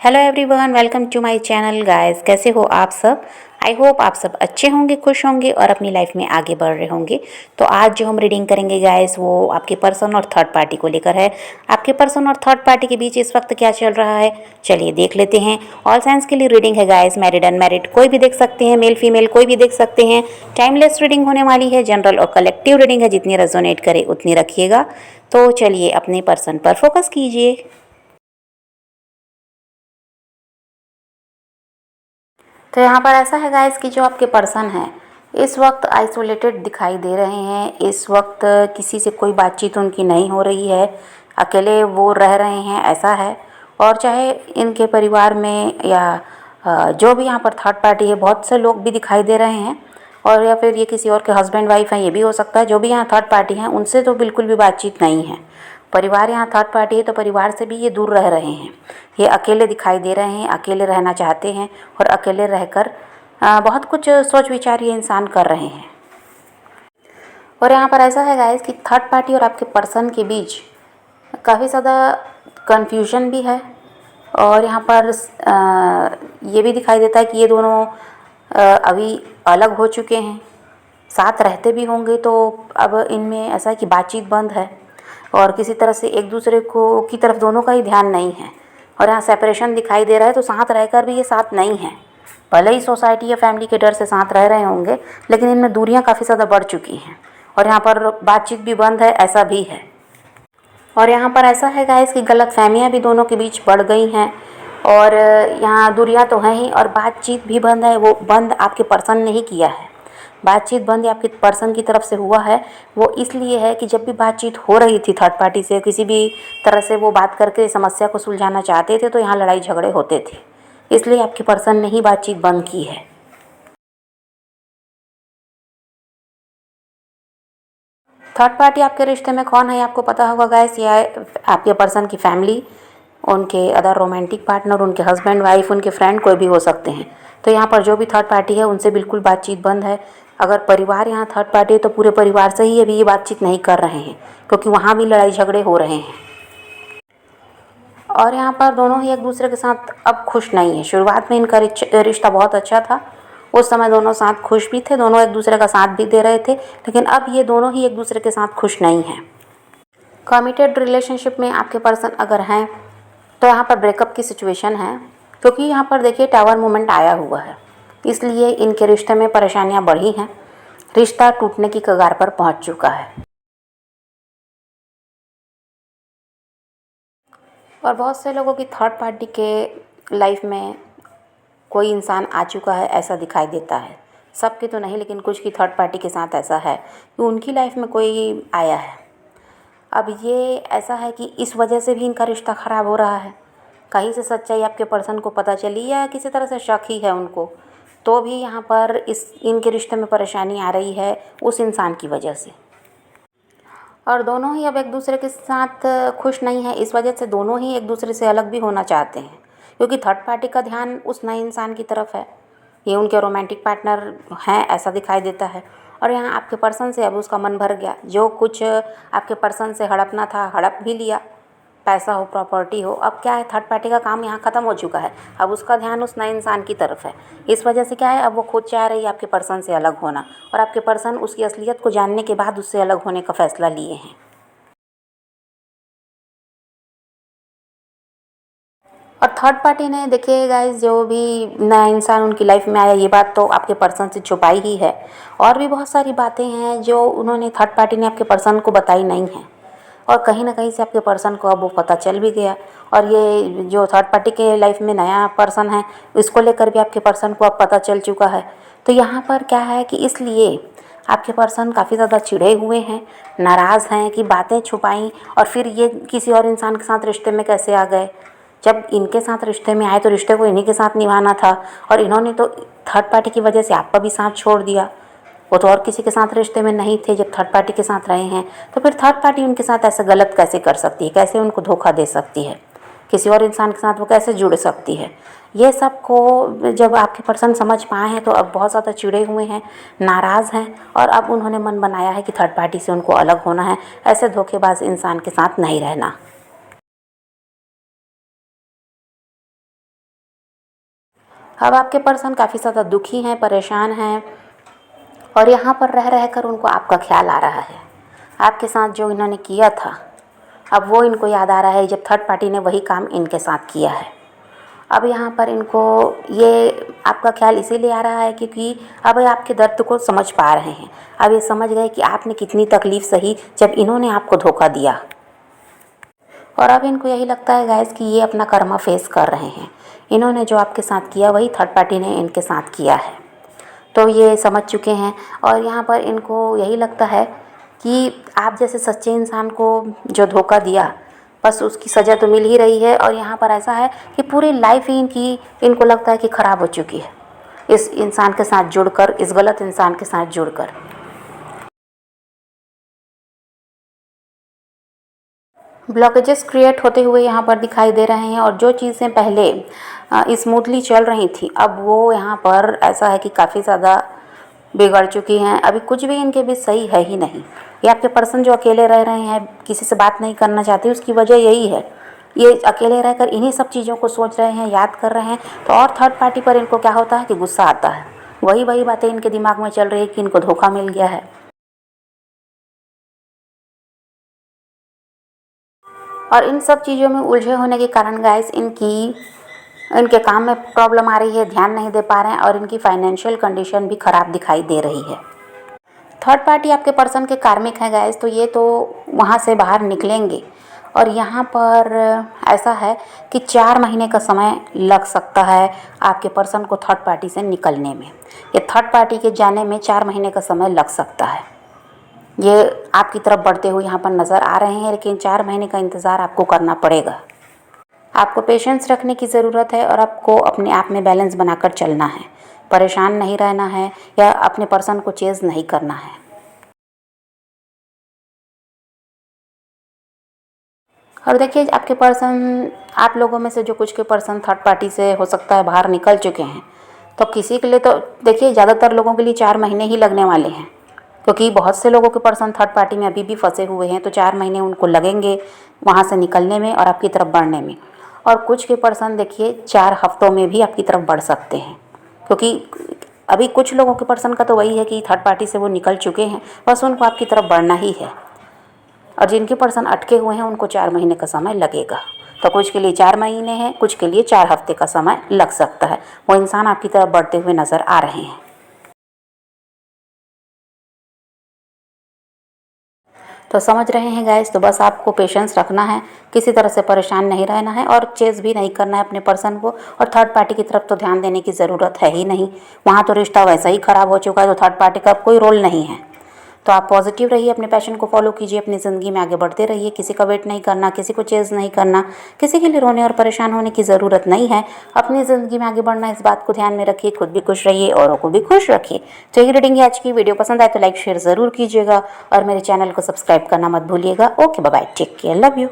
Hello everyone, welcome to my channel guys. कैसे हो आप सब? आई होप आप सब अच्छे होंगे, खुश होंगे और अपनी लाइफ में आगे बढ़ रहे होंगे। तो आज जो हम रीडिंग करेंगे गाइस, वो आपके पर्सन और थर्ड पार्टी को लेकर है। आपके पर्सन और थर्ड पार्टी के बीच इस वक्त क्या चल रहा है, चलिए देख लेते हैं। ऑल साइंस के लिए रीडिंग है गाइस, मैरिड अनमैरिड कोई भी देख सकते हैं, मेल फीमेल कोई भी देख सकते हैं। टाइमलेस रीडिंग होने वाली है, जनरल और कलेक्टिव रीडिंग है, जितनी रेजोनेट करे उतनी रखिएगा। तो चलिए अपने पर्सन पर फोकस कीजिए। तो यहाँ पर ऐसा है गाइस कि जो आपके पर्सन हैं इस वक्त आइसोलेटेड दिखाई दे रहे हैं। इस वक्त किसी से कोई बातचीत उनकी नहीं हो रही है, अकेले वो रह रहे हैं ऐसा है। और चाहे इनके परिवार में या जो भी यहाँ पर थर्ड पार्टी है, बहुत से लोग भी दिखाई दे रहे हैं। और या फिर ये किसी और के हस्बैंड वाइफ हैं, ये भी हो सकता है। जो भी यहाँ थर्ड पार्टी हैं उनसे तो बिल्कुल भी बातचीत नहीं है। परिवार यहाँ थर्ड पार्टी है तो परिवार से भी ये दूर रह रहे हैं। ये अकेले दिखाई दे रहे हैं, अकेले रहना चाहते हैं और अकेले रहकर बहुत कुछ सोच विचार ये इंसान कर रहे हैं। और यहाँ पर ऐसा है गाइस कि थर्ड पार्टी और आपके पर्सन के बीच काफ़ी ज़्यादा कन्फ्यूजन भी है। और यहाँ पर ये भी दिखाई देता है कि ये दोनों अभी अलग हो चुके हैं। साथ रहते भी होंगे तो अब इनमें ऐसा है कि बातचीत बंद है और किसी तरह से एक दूसरे को की तरफ दोनों का ही ध्यान नहीं है। और यहाँ सेपरेशन दिखाई दे रहा है, तो साथ रहकर भी ये साथ नहीं है। भले ही सोसाइटी या फैमिली के डर से साथ रह रहे होंगे, लेकिन इनमें दूरियां काफ़ी ज़्यादा बढ़ चुकी हैं और यहाँ पर बातचीत भी बंद है, ऐसा भी है। और यहाँ पर ऐसा है गाइस कि गलतफहमियां भी दोनों के बीच बढ़ गई हैं। और यहाँ दूरियां तो हैं ही और बातचीत भी बंद है। वो बंद आपके पर्सन ने ही किया है। बातचीत बंद आपके पर्सन की तरफ से हुआ है। वो इसलिए है कि जब भी बातचीत हो रही थी थर्ड पार्टी से, किसी भी तरह से वो बात करके समस्या को सुलझाना चाहते थे, तो यहाँ लड़ाई झगड़े होते थे। इसलिए आपके पर्सन ने ही बातचीत बंद की है। थर्ड पार्टी आपके रिश्ते में कौन है आपको पता होगा गाइस। ये है आपके पर्सन की फैमिली, उनके अदर रोमांटिक पार्टनर, उनके हस्बैंड वाइफ, उनके फ्रेंड कोई भी हो सकते हैं। तो यहाँ पर जो भी थर्ड पार्टी है उनसे बिल्कुल बातचीत बंद है। अगर परिवार यहाँ थर्ड पार्टी है तो पूरे परिवार से ही अभी ये बातचीत नहीं कर रहे हैं, क्योंकि वहाँ भी लड़ाई झगड़े हो रहे हैं। और यहाँ पर दोनों ही एक दूसरे के साथ अब खुश नहीं है। शुरुआत में इनका रिश्ता बहुत अच्छा था, उस समय दोनों साथ खुश भी थे, दोनों एक दूसरे का साथ भी दे रहे थे। लेकिन अब ये दोनों ही एक दूसरे के साथ खुश नहीं हैं। कमिटेड रिलेशनशिप में आपके पर्सन अगर हैं तो यहाँ पर ब्रेकअप की सिचुएशन है, क्योंकि यहाँ पर देखिए टावर मोमेंट आया हुआ है। इसलिए इनके रिश्ते में परेशानियाँ बढ़ी हैं। रिश्ता टूटने की कगार पर पहुँच चुका है। और बहुत से लोगों की थर्ड पार्टी के लाइफ में कोई इंसान आ चुका है ऐसा दिखाई देता है। सबके तो नहीं, लेकिन कुछ की थर्ड पार्टी के साथ ऐसा है कि उनकी लाइफ में कोई आया है। अब ये ऐसा है कि इस वजह से भी इनका रिश्ता ख़राब हो रहा है। कहीं से सच्चाई आपके पर्सन को पता चली या किसी तरह से शक ही है उनको, तो भी यहाँ पर इस इनके रिश्ते में परेशानी आ रही है उस इंसान की वजह से। और दोनों ही अब एक दूसरे के साथ खुश नहीं है। इस वजह से दोनों ही एक दूसरे से अलग भी होना चाहते हैं, क्योंकि थर्ड पार्टी का ध्यान उस नए इंसान की तरफ है। ये उनके रोमांटिक पार्टनर हैं ऐसा दिखाई देता है। और यहाँ आपके पर्सन से अब उसका मन भर गया। जो कुछ आपके पर्सन से हड़पना था हड़प भी लिया, पैसा हो, प्रॉपर्टी हो। अब क्या है, थर्ड पार्टी का काम यहाँ ख़त्म हो चुका है। अब उसका ध्यान उस नए इंसान की तरफ है। इस वजह से क्या है, अब वो खुद चाह रही है आपके पर्सन से अलग होना, और आपके पर्सन उसकी असलियत को जानने के बाद उससे अलग होने का फ़ैसला लिए हैं। और थर्ड पार्टी ने देखिए गाइस, जो भी नया इंसान उनकी लाइफ में आया, ये बात तो आपके पर्सन से छुपाई ही है। और भी बहुत सारी बातें हैं जो उन्होंने थर्ड पार्टी ने आपके पर्सन को बताई नहीं हैं, और कहीं ना कहीं से आपके पर्सन को अब वो पता चल भी गया। और ये जो थर्ड पार्टी के लाइफ में नया पर्सन है, इसको लेकर भी आपके पर्सन को अब पता चल चुका है। तो यहाँ पर क्या है कि इसलिए आपके पर्सन काफ़ी ज़्यादा चिढ़े हुए हैं, नाराज़ हैं कि बातें छुपाई और फिर ये किसी और इंसान के साथ रिश्ते में कैसे आ गए। जब इनके साथ रिश्ते में आए तो रिश्ते को इन्हीं के साथ निभाना था, और इन्होंने तो थर्ड पार्टी की वजह से आपका भी साथ छोड़ दिया। वो तो और किसी के साथ रिश्ते में नहीं थे, जब थर्ड पार्टी के साथ रहे हैं तो फिर थर्ड पार्टी उनके साथ ऐसा गलत कैसे कर सकती है, कैसे उनको धोखा दे सकती है, किसी और इंसान के साथ वो कैसे जुड़ सकती है। ये सब को जब आपके पर्सन समझ पाए हैं तो अब बहुत ज़्यादा चिड़े हुए हैं, नाराज़ हैं, और अब उन्होंने मन बनाया है कि थर्ड पार्टी से उनको अलग होना है। ऐसे धोखेबाज इंसान के साथ नहीं रहना। अब आपके पर्सन काफ़ी ज़्यादा दुखी हैं, परेशान हैं और यहाँ पर रह रह कर उनको आपका ख्याल आ रहा है। आपके साथ जो इन्होंने किया था अब वो इनको याद आ रहा है जब थर्ड पार्टी ने वही काम इनके साथ किया है। अब यहाँ पर इनको ये आपका ख्याल इसीलिए आ रहा है क्योंकि अब ये आपके दर्द को समझ पा रहे हैं। अब ये समझ गए कि आपने कितनी तकलीफ़ सही जब इन्होंने आपको धोखा दिया। और अब इनको यही लगता है गाइस कि ये अपना कर्मा फेस कर रहे हैं। इन्होंने जो आपके साथ किया वही थर्ड पार्टी ने इनके साथ किया है, तो ये समझ चुके हैं। और यहाँ पर इनको यही लगता है कि आप जैसे सच्चे इंसान को जो धोखा दिया बस उसकी सज़ा तो मिल ही रही है। और यहाँ पर ऐसा है कि पूरी लाइफ ही इनको लगता है कि ख़राब हो चुकी है इस इंसान के साथ जुड़कर, इस गलत इंसान के साथ जुड़कर। ब्लॉकेजेस क्रिएट होते हुए यहाँ पर दिखाई दे रहे हैं और जो चीज़ें पहले स्मूथली चल रही थी अब वो यहाँ पर ऐसा है कि काफ़ी ज़्यादा बिगड़ चुकी हैं। अभी कुछ भी इनके बीच सही है ही नहीं। ये आपके पर्सन जो अकेले रह रहे हैं, किसी से बात नहीं करना चाहते, उसकी वजह यही है। ये अकेले रहकर इन्हीं सब चीज़ों को सोच रहे हैं, याद कर रहे हैं। तो और थर्ड पार्टी पर इनको क्या होता है कि गुस्सा आता है। वही बातें इनके दिमाग में चल रही है कि इनको धोखा मिल गया है। और इन सब चीज़ों में उलझे होने के कारण गाइस इनके काम में प्रॉब्लम आ रही है, ध्यान नहीं दे पा रहे हैं और इनकी फाइनेंशियल कंडीशन भी ख़राब दिखाई दे रही है। थर्ड पार्टी आपके पर्सन के कार्मिक है गाइस, तो ये तो वहाँ से बाहर निकलेंगे। और यहाँ पर ऐसा है कि 4 महीने का समय लग सकता है आपके पर्सन को थर्ड पार्टी से निकलने में। ये थर्ड पार्टी के जाने में 4 महीने का समय लग सकता है। ये आपकी तरफ बढ़ते हुए यहाँ पर नज़र आ रहे हैं, लेकिन 4 महीने का इंतज़ार आपको करना पड़ेगा। आपको पेशेंस रखने की ज़रूरत है और आपको अपने आप में बैलेंस बनाकर चलना है। परेशान नहीं रहना है या अपने पर्सन को चेज़ नहीं करना है। और देखिए आपके पर्सन, आप लोगों में से जो कुछ के पर्सन थर्ड पार्टी से हो सकता है बाहर निकल चुके हैं, तो किसी के लिए तो देखिए ज़्यादातर लोगों के लिए 4 महीने ही लगने वाले हैं, क्योंकि बहुत से लोगों के पर्सन थर्ड पार्टी में अभी भी फंसे हुए हैं। तो 4 महीने उनको लगेंगे वहाँ से निकलने में और आपकी तरफ बढ़ने में। और कुछ के पर्सन देखिए 4 हफ्तों में भी आपकी तरफ बढ़ सकते हैं, क्योंकि अभी कुछ लोगों के पर्सन का तो वही है कि थर्ड पार्टी से वो निकल चुके हैं, बस उनको आपकी तरफ बढ़ना ही है। और जिनके पर्सन अटके हुए हैं उनको 4 महीने का समय लगेगा। तो कुछ के लिए 4 महीने हैं, कुछ के लिए 4 हफ्ते का समय लग सकता है। वो इंसान आपकी तरफ बढ़ते हुए नज़र आ रहे हैं। तो समझ रहे हैं गाइस, तो बस आपको पेशेंस रखना है, किसी तरह से परेशान नहीं रहना है और चेज़ भी नहीं करना है अपने पर्सन को। और थर्ड पार्टी की तरफ तो ध्यान देने की ज़रूरत है ही नहीं, वहाँ तो रिश्ता वैसा ही ख़राब हो चुका है, तो थर्ड पार्टी का कोई रोल नहीं है। तो आप पॉजिटिव रहिए, अपने पैशन को फॉलो कीजिए, अपनी ज़िंदगी में आगे बढ़ते रहिए। किसी का वेट नहीं करना, किसी को चेज़ नहीं करना, किसी के लिए रोने और परेशान होने की ज़रूरत नहीं है। अपनी ज़िंदगी में आगे बढ़ना, इस बात को ध्यान में रखिए। खुद भी खुश रहिए, औरों को भी खुश रखिए। तो ये रीडिंग आज की वीडियो पसंद आए तो लाइक शेयर ज़रूर कीजिएगा और मेरे चैनल को सब्सक्राइब करना मत भूलिएगा। Okay bye bye, take care, love you.